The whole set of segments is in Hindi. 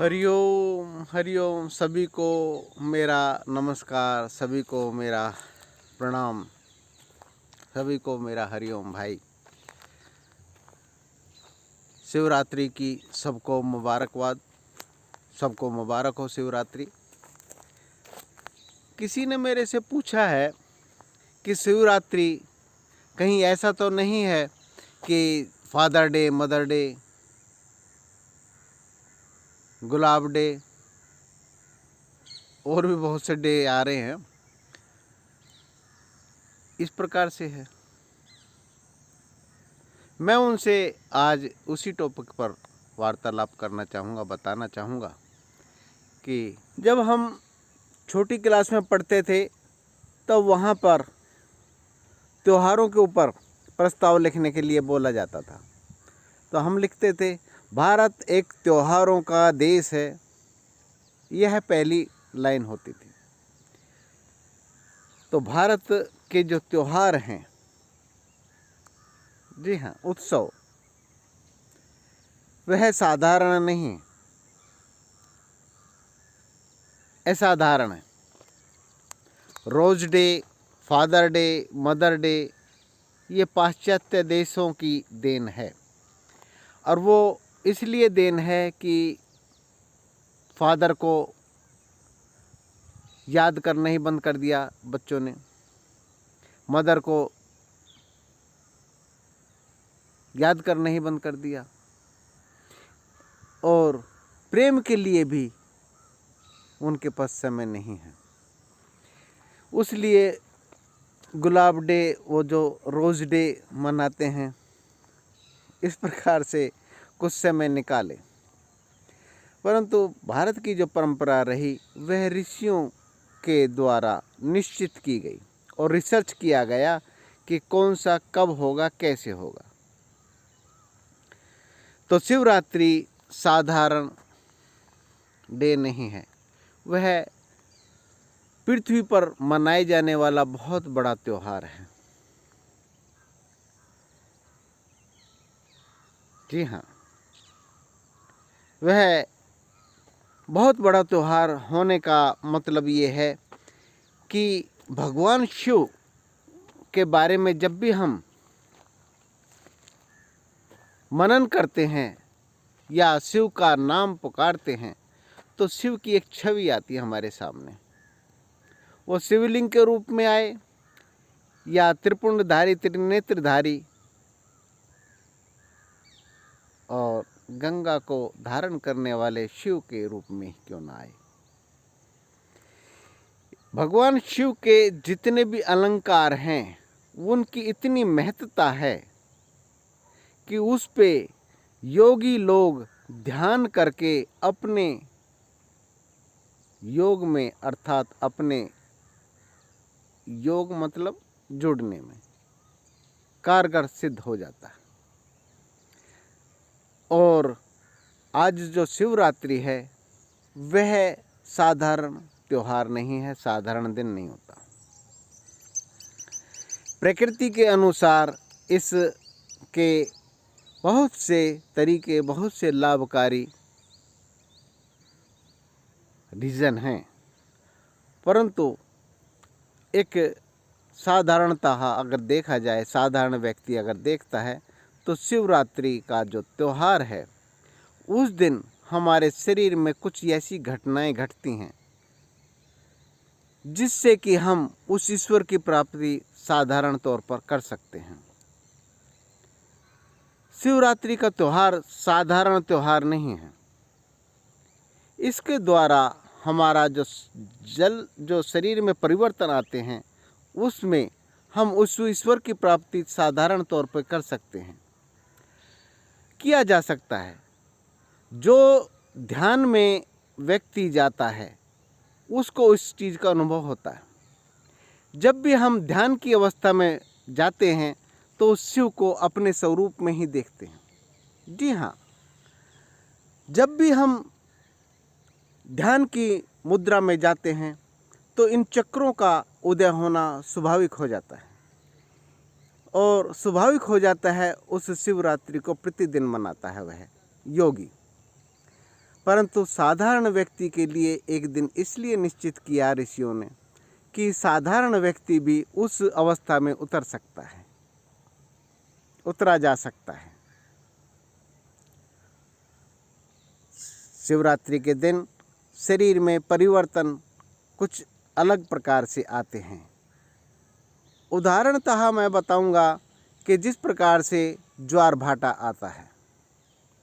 हरिओम सभी को मेरा नमस्कार, सभी को मेरा प्रणाम, सभी को मेरा हरिओम भाई। शिवरात्रि की सबको मुबारकबाद, सबको मुबारक हो शिवरात्रि। किसी ने मेरे से पूछा है कि शिवरात्रि कहीं ऐसा तो नहीं है कि फादर डे, मदर डे, गुलाब डे और भी बहुत से डे आ रहे हैं, इस प्रकार से है। मैं उनसे आज उसी टॉपिक पर वार्तालाप करना चाहूँगा, बताना चाहूँगा कि जब हम छोटी क्लास में पढ़ते थे तब वहाँ पर त्योहारों के ऊपर प्रस्ताव लिखने के लिए बोला जाता था। तो हम लिखते थे, भारत एक त्योहारों का देश है। यह पहली लाइन होती थी। तो भारत के जो त्योहार हैं, जी हाँ, उत्सव, वह साधारण नहीं, असाधारण है। Rose day, father day, mother day, ये पाश्चात्य देशों की देन है। और वो इसलिए देन है कि फादर को याद करना ही बंद कर दिया बच्चों ने, मदर को याद करना ही बंद कर दिया, और प्रेम के लिए भी उनके पास समय नहीं है। उसलिए गुलाब डे, वो जो रोज़ डे मनाते हैं, इस प्रकार से कुछ समय निकाले। परंतु भारत की जो परंपरा रही वह ऋषियों के द्वारा निश्चित की गई और रिसर्च किया गया कि कौन सा कब होगा, कैसे होगा। तो शिवरात्रि साधारण डे नहीं है, वह पृथ्वी पर मनाए जाने वाला बहुत बड़ा त्योहार है। जी हाँ, वह बहुत बड़ा त्योहार होने का मतलब ये है कि भगवान शिव के बारे में जब भी हम मनन करते हैं या शिव का नाम पुकारते हैं तो शिव की एक छवि आती है हमारे सामने। वो शिवलिंग के रूप में आए या त्रिपुंडधारी, त्रिनेत्रधारी और गंगा को धारण करने वाले शिव के रूप में क्यों ना आए। भगवान शिव के जितने भी अलंकार हैं उनकी इतनी महत्ता है कि उस पे योगी लोग ध्यान करके अपने योग में, अर्थात अपने योग मतलब जुड़ने में कारगर सिद्ध हो जाता है। और आज जो शिवरात्रि है वह साधारण त्योहार नहीं है, साधारण दिन नहीं होता। प्रकृति के अनुसार इसके बहुत से तरीके, बहुत से लाभकारी रीज़न हैं, परंतु एक साधारणतः अगर देखा जाए, साधारण व्यक्ति अगर देखता है तो शिवरात्रि का जो त्यौहार है उस दिन हमारे शरीर में कुछ ऐसी घटनाएं घटती हैं जिससे कि हम उस ईश्वर की प्राप्ति साधारण तौर पर कर सकते हैं। शिवरात्रि का त्यौहार साधारण त्यौहार नहीं है। इसके द्वारा हमारा जो शरीर में परिवर्तन आते हैं उसमें हम उस ईश्वर की प्राप्ति साधारण तौर पर कर सकते हैं, किया जा सकता है। जो ध्यान में व्यक्ति जाता है उसको उस चीज़ का अनुभव होता है। जब भी हम ध्यान की अवस्था में जाते हैं तो उस शिव को अपने स्वरूप में ही देखते हैं। जी हाँ, जब भी हम ध्यान की मुद्रा में जाते हैं तो इन चक्रों का उदय होना स्वाभाविक हो जाता है, और स्वाभाविक हो जाता है। उस शिवरात्रि को प्रतिदिन मनाता है वह योगी। परंतु साधारण व्यक्ति के लिए एक दिन इसलिए निश्चित किया ऋषियों ने कि साधारण व्यक्ति भी उस अवस्था में उतर सकता है, उतरा जा सकता है। शिवरात्रि के दिन शरीर में परिवर्तन कुछ अलग प्रकार से आते हैं। उदाहरणतः मैं बताऊंगा कि जिस प्रकार से ज्वार भाटा आता है,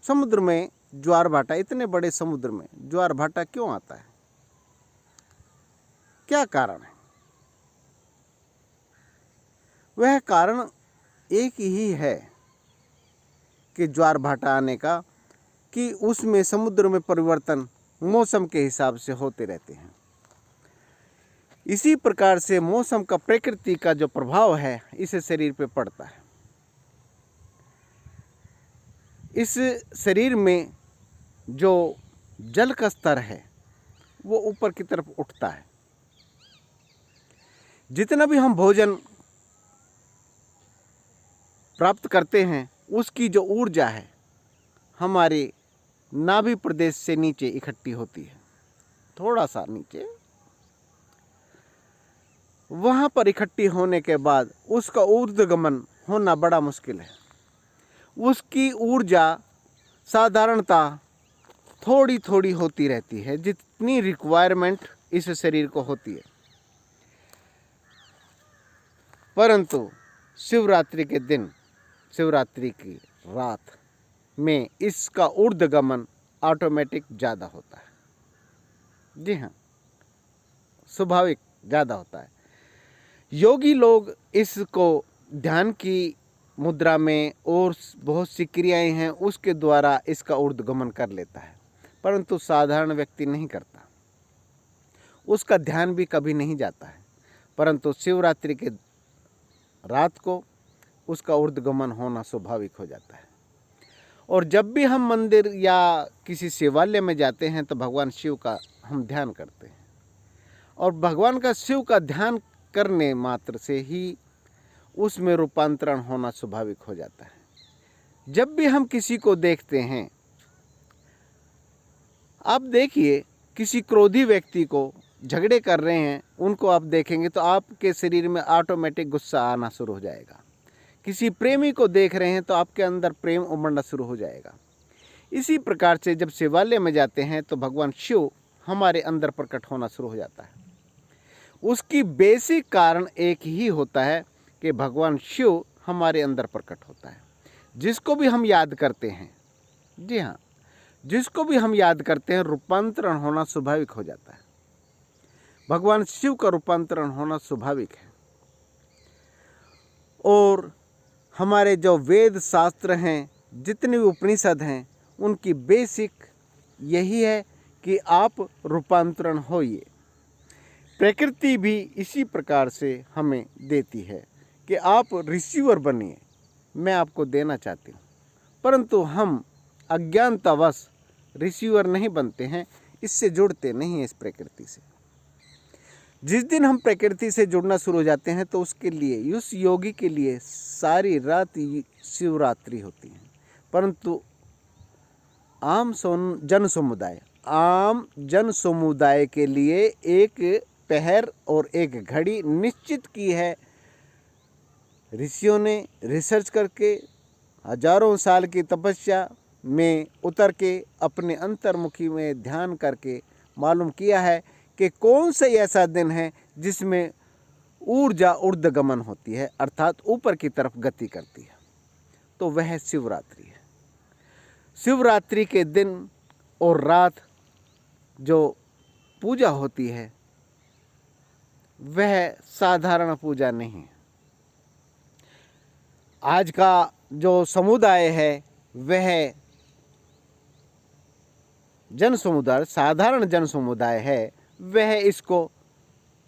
समुद्र में ज्वार भाटा, इतने बड़े समुद्र में ज्वार भाटा क्यों आता है, क्या कारण है? वह कारण एक ही है कि ज्वार भाटा आने का, कि उसमें समुद्र में परिवर्तन मौसम के हिसाब से होते रहते हैं। इसी प्रकार से मौसम का, प्रकृति का जो प्रभाव है इस शरीर पे पड़ता है। इस शरीर में जो जल का स्तर है वो ऊपर की तरफ उठता है। जितना भी हम भोजन प्राप्त करते हैं उसकी जो ऊर्जा है हमारे नाभि प्रदेश से नीचे इकट्ठी होती है, थोड़ा सा नीचे। वहाँ पर इकट्ठी होने के बाद उसका ऊर्ध्वगमन होना बड़ा मुश्किल है। उसकी ऊर्जा साधारणतः थोड़ी थोड़ी होती रहती है, जितनी रिक्वायरमेंट इस शरीर को होती है। परंतु शिवरात्रि के दिन, शिवरात्रि की रात में इसका ऊर्ध्वगमन ऑटोमेटिक ज़्यादा होता है। जी हाँ, स्वाभाविक ज़्यादा होता है। योगी लोग इसको ध्यान की मुद्रा में और बहुत सी क्रियाएं हैं उसके द्वारा इसका ऊर्ध्वगमन कर लेता है, परंतु साधारण व्यक्ति नहीं करता, उसका ध्यान भी कभी नहीं जाता है। परंतु शिवरात्रि के रात को उसका ऊर्ध्वगमन होना स्वाभाविक हो जाता है। और जब भी हम मंदिर या किसी शिवालय में जाते हैं तो भगवान शिव का हम ध्यान करते हैं, और भगवान का, शिव का ध्यान करने मात्र से ही उसमें रूपांतरण होना स्वाभाविक हो जाता है। जब भी हम किसी को देखते हैं, आप देखिए किसी क्रोधी व्यक्ति को, झगड़े कर रहे हैं उनको आप देखेंगे तो आपके शरीर में ऑटोमेटिक गुस्सा आना शुरू हो जाएगा। किसी प्रेमी को देख रहे हैं तो आपके अंदर प्रेम उमड़ना शुरू हो जाएगा। इसी प्रकार से जब शिवालय में जाते हैं तो भगवान शिव हमारे अंदर प्रकट होना शुरू हो जाता है। उसकी बेसिक कारण एक ही होता है कि भगवान शिव हमारे अंदर प्रकट होता है। जिसको भी हम याद करते हैं, जी हाँ, जिसको भी हम याद करते हैं, रूपांतरण होना स्वाभाविक हो जाता है। भगवान शिव का रूपांतरण होना स्वाभाविक है। और हमारे जो वेद शास्त्र हैं, जितने भी उपनिषद हैं, उनकी बेसिक यही है कि आप रूपांतरण होइए। प्रकृति भी इसी प्रकार से हमें देती है कि आप रिसीवर बनिए, मैं आपको देना चाहती हूँ। परंतु हम अज्ञानतावश रिसीवर नहीं बनते हैं, इससे जुड़ते नहीं हैं इस प्रकृति से। जिस दिन हम प्रकृति से जुड़ना शुरू हो जाते हैं तो उसके लिए, उस योगी के लिए सारी रात शिवरात्रि होती है। परंतु आम जन समुदाय के लिए एक पहर और एक घड़ी निश्चित की है ऋषियों ने। रिसर्च करके, हजारों साल की तपस्या में उतर के, अपने अंतर्मुखी में ध्यान करके मालूम किया है कि कौन सा ऐसा दिन है जिसमें ऊर्जा ऊर्ध्वगमन होती है, अर्थात ऊपर की तरफ गति करती है, तो वह शिवरात्रि है। शिवरात्रि के दिन और रात जो पूजा होती है वह साधारण पूजा नहीं है। आज का जो समुदाय है वह जन समुदाय, साधारण जन समुदाय है, वह इसको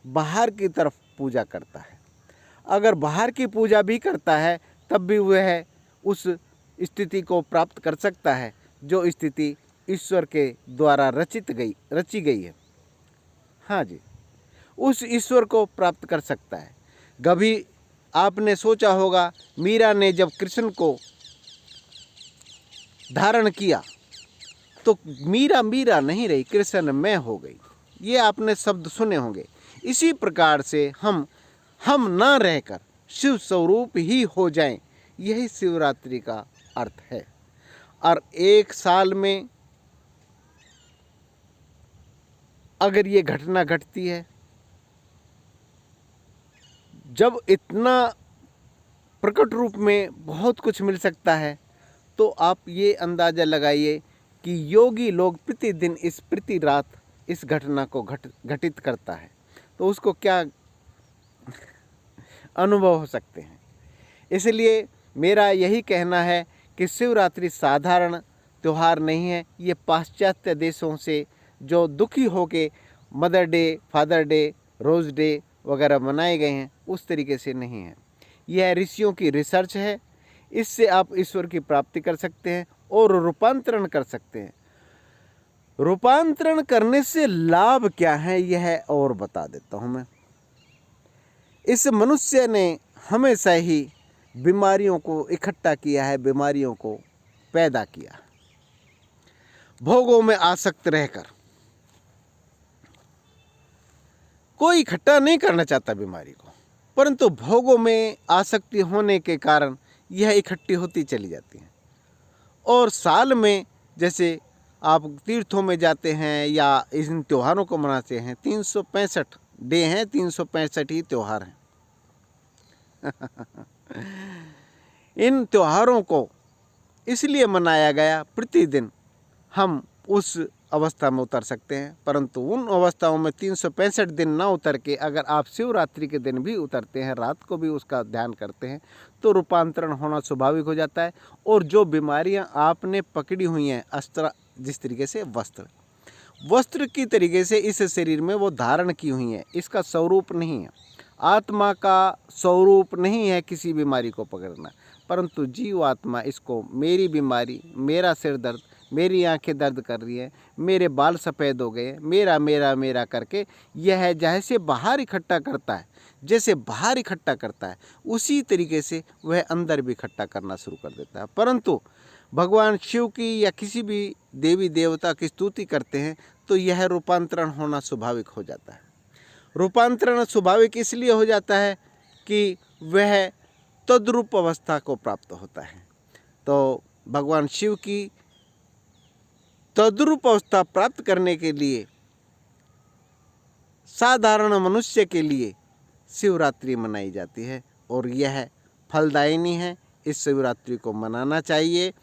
बाहर की तरफ पूजा करता है। अगर बाहर की पूजा भी करता है तब भी वह उस स्थिति को प्राप्त कर सकता है जो स्थिति ईश्वर के द्वारा रची गई है। हाँ जी, उस ईश्वर को प्राप्त कर सकता है। कभी आपने सोचा होगा, मीरा ने जब कृष्ण को धारण किया तो मीरा मीरा नहीं रही, कृष्ण में हो गई। ये आपने शब्द सुने होंगे। इसी प्रकार से हम ना रहकर शिव स्वरूप ही हो जाएं, यही शिवरात्रि का अर्थ है। और एक साल में अगर ये घटना घटती है, जब इतना प्रकट रूप में बहुत कुछ मिल सकता है, तो आप ये अंदाज़ा लगाइए कि योगी लोग प्रतिदिन प्रति रात इस घटना को घटित करता है, तो उसको क्या अनुभव हो सकते हैं। इसलिए मेरा यही कहना है कि शिवरात्रि साधारण त्यौहार नहीं है। ये पाश्चात्य देशों से जो दुखी होके मदर डे, फादर डे, रोज़ डे वगैरह मनाए गए हैं, उस तरीके से नहीं है। यह ऋषियों की रिसर्च है। इससे आप ईश्वर की प्राप्ति कर सकते हैं और रूपांतरण कर सकते हैं। रूपांतरण करने से लाभ क्या है, यह और बता देता हूं मैं। इस मनुष्य ने हमेशा ही बीमारियों को इकट्ठा किया है, बीमारियों को पैदा किया, भोगों में आसक्त रहकर। कोई इकट्ठा नहीं करना चाहता बीमारी को, परंतु भोगों में आसक्ति होने के कारण यह इकट्ठी होती चली जाती है। और साल में जैसे आप तीर्थों में जाते हैं या इन त्योहारों को मनाते हैं, 365 डे हैं, 365 ही त्यौहार हैं। इन त्योहारों को इसलिए मनाया गया, प्रतिदिन हम उस अवस्था में उतर सकते हैं, परंतु उन अवस्थाओं में 365 दिन ना उतर के अगर आप शिवरात्रि के दिन भी उतरते हैं, रात को भी उसका ध्यान करते हैं, तो रूपांतरण होना स्वाभाविक हो जाता है। और जो बीमारियां आपने पकड़ी हुई हैं, अस्त्र जिस तरीके से वस्त्र की तरीके से इस शरीर में वो धारण की हुई हैं, इसका स्वरूप नहीं है, आत्मा का स्वरूप नहीं है किसी बीमारी को पकड़ना, परंतु जीव आत्मा इसको मेरी बीमारी, मेरा सिर दर्द, मेरी आंखें दर्द कर रही हैं, मेरे बाल सफ़ेद हो गए, मेरा मेरा मेरा करके यह जैसे बाहर इकट्ठा करता है, जैसे बाहर इकट्ठा करता है, उसी तरीके से वह अंदर भी इकट्ठा करना शुरू कर देता है। परंतु भगवान शिव की या किसी भी देवी देवता की स्तुति करते हैं तो यह रूपांतरण होना स्वाभाविक हो जाता है। रूपांतरण स्वाभाविक इसलिए हो जाता है कि वह तद्रूप अवस्था को प्राप्त होता है। तो भगवान शिव की तद्रूप अवस्था प्राप्त करने के लिए साधारण मनुष्य के लिए शिवरात्रि मनाई जाती है और यह फलदायिनी है। इस शिवरात्रि को मनाना चाहिए,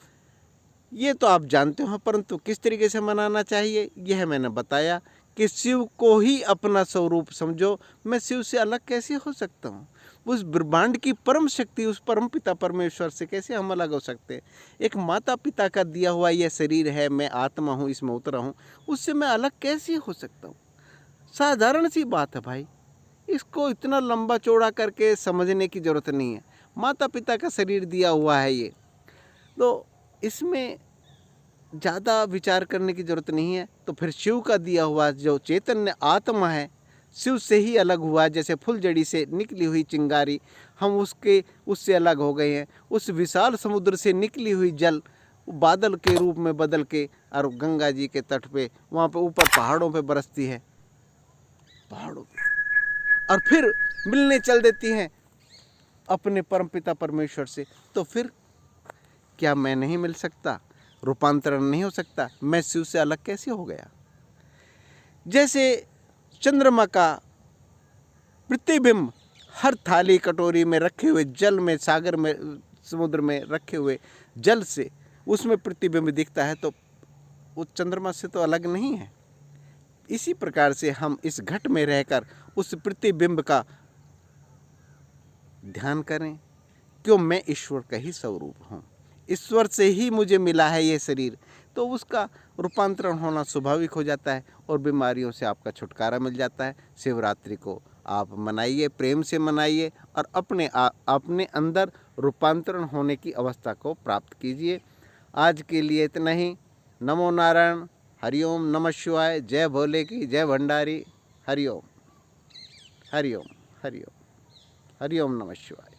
ये तो आप जानते हो, परंतु किस तरीके से मनाना चाहिए यह मैंने बताया कि शिव को ही अपना स्वरूप समझो। मैं शिव से अलग कैसे हो सकता हूँ? उस ब्रह्मांड की परम शक्ति, उस परम पिता परमेश्वर से कैसे हम अलग हो सकते हैं? एक माता पिता का दिया हुआ यह शरीर है, मैं आत्मा हूँ, इसमें उतरा हूँ, उससे मैं अलग कैसे हो सकता हूँ? साधारण सी बात है भाई, इसको इतना लंबा चौड़ा करके समझने की ज़रूरत नहीं है। माता पिता का शरीर दिया हुआ है ये, तो इसमें ज़्यादा विचार करने की ज़रूरत नहीं है। तो फिर शिव का दिया हुआ जो चैतन्य आत्मा है, शिव से ही अलग हुआ। जैसे फुलझड़ी से निकली हुई चिंगारी, हम उससे अलग हो गए हैं। उस विशाल समुद्र से निकली हुई जल बादल के रूप में बदल के और गंगा जी के तट पे, वहाँ पे ऊपर पहाड़ों पे बरसती है, पहाड़ों पे, और फिर मिलने चल देती हैं अपने परमपिता परमेश्वर से। तो फिर क्या मैं नहीं मिल सकता? रूपांतरण नहीं हो सकता? मैं शिव से अलग कैसे हो गया? जैसे चंद्रमा का प्रतिबिंब हर थाली कटोरी में रखे हुए जल में, सागर में, समुद्र में रखे हुए जल से उसमें प्रतिबिंब दिखता है, तो वो चंद्रमा से तो अलग नहीं है। इसी प्रकार से हम इस घट में रहकर उस प्रतिबिंब का ध्यान करें, क्यों मैं ईश्वर का ही स्वरूप हूँ, ईश्वर से ही मुझे मिला है ये शरीर, तो उसका रूपांतरण होना स्वाभाविक हो जाता है और बीमारियों से आपका छुटकारा मिल जाता है। शिवरात्रि को आप मनाइए, प्रेम से मनाइए और अपने अंदर रूपांतरण होने की अवस्था को प्राप्त कीजिए। आज के लिए इतना ही। नमो नारायण, हरिओम, नमः शिवाय, जय भोले की जय भंडारी, हरिओम हरिओम हरिओम हरिओम, नमः शिवाय।